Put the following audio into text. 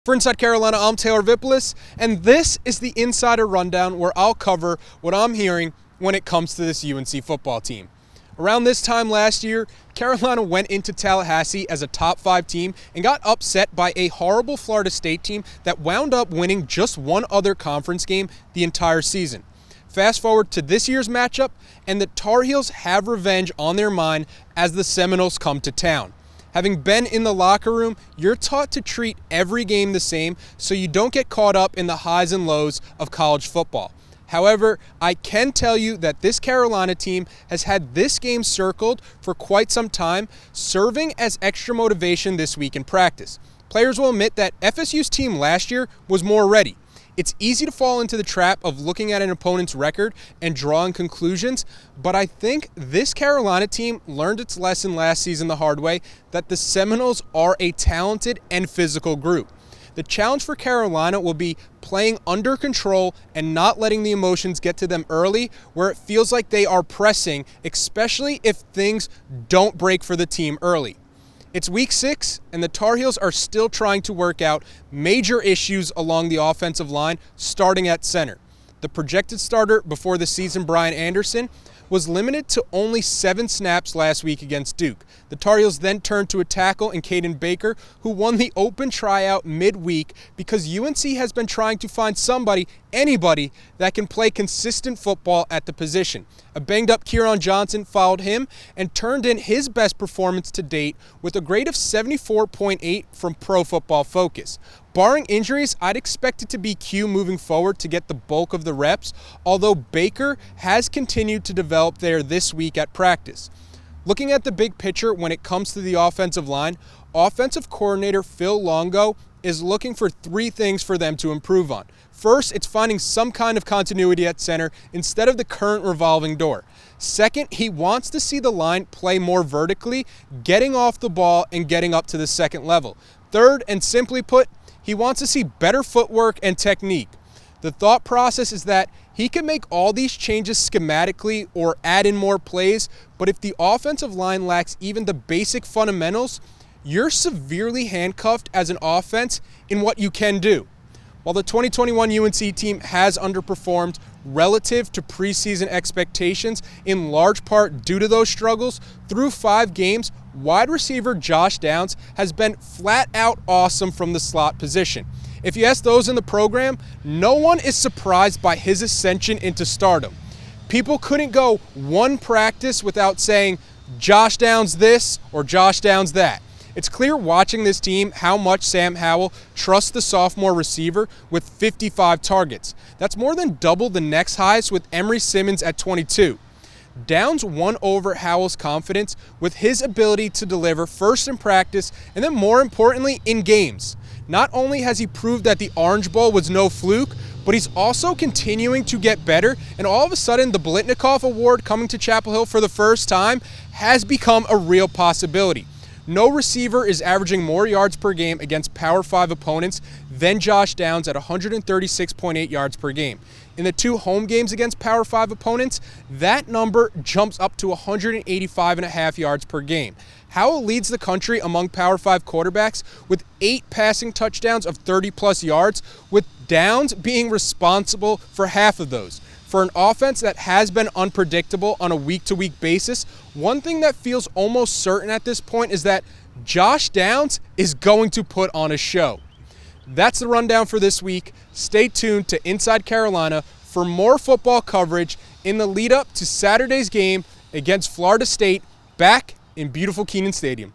For Inside Carolina, I'm Taylor Vippolis, and this is the Insider Rundown where I'll cover what I'm hearing when it comes to this UNC football team. Around this time last year, Carolina went into Tallahassee as a top 5 team and got upset by a horrible Florida State team that wound up winning just one other conference game the entire season. Fast forward to this year's matchup, and the Tar Heels have revenge on their mind as the Seminoles come to town. Having been in the locker room, you're taught to treat every game the same so you don't get caught up in the highs and lows of college football. However, I can tell you that this Carolina team has had this game circled for quite some time, serving as extra motivation this week in practice. Players will admit that FSU's team last year was more ready. It's easy to fall into the trap of looking at an opponent's record and drawing conclusions, but I think this Carolina team learned its lesson last season the hard way, that the Seminoles are a talented and physical group. The challenge for Carolina will be playing under control and not letting the emotions get to them early, where it feels like they are pressing, especially if things don't break for the team early. It's week 6, and the Tar Heels are still trying to work out major issues along the offensive line, starting at center. The projected starter before the season, Brian Anderson, was limited to only 7 snaps last week against Duke. The Tar Heels then turned to a tackle in Kaiden Baker, who won the open tryout midweek because UNC has been trying to find anybody that can play consistent football at the position. A banged-up Kieran Johnson followed him and turned in his best performance to date with a grade of 74.8 from Pro Football Focus. Barring injuries, I'd expect it to be Q moving forward to get the bulk of the reps, although Baker has continued to develop there this week at practice. Looking at the big picture when it comes to the offensive line, offensive coordinator Phil Longo is looking for 3 things for them to improve on. First, it's finding some kind of continuity at center instead of the current revolving door. Second, he wants to see the line play more vertically, getting off the ball and getting up to the second level. Third, and simply put, he wants to see better footwork and technique. The thought process is that he can make all these changes schematically or add in more plays, but if the offensive line lacks even the basic fundamentals, you're severely handcuffed as an offense in what you can do. While the 2021 UNC team has underperformed relative to preseason expectations, in large part due to those struggles, through 5 games, wide receiver Josh Downs has been flat out awesome from the slot position. If you ask those in the program, no one is surprised by his ascension into stardom. People couldn't go one practice without saying, Josh Downs this or Josh Downs that. It's clear watching this team how much Sam Howell trusts the sophomore receiver with 55 targets. That's more than double the next highest with Emory Simmons at 22. Downs won over Howell's confidence with his ability to deliver first in practice and then more importantly in games. Not only has he proved that the Orange Bowl was no fluke, but he's also continuing to get better, and all of a sudden the Blitnikoff Award coming to Chapel Hill for the first time has become a real possibility. No receiver is averaging more yards per game against Power 5 opponents than Josh Downs at 136.8 yards per game. In the 2 home games against Power 5 opponents, that number jumps up to 185.5 yards per game. Howell leads the country among Power 5 quarterbacks with 8 passing touchdowns of 30-plus yards, with Downs being responsible for half of those. For an offense that has been unpredictable on a week-to-week basis, one thing that feels almost certain at this point is that Josh Downs is going to put on a show. That's the rundown for this week. Stay tuned to Inside Carolina for more football coverage in the lead-up to Saturday's game against Florida State back in beautiful Kenan Stadium.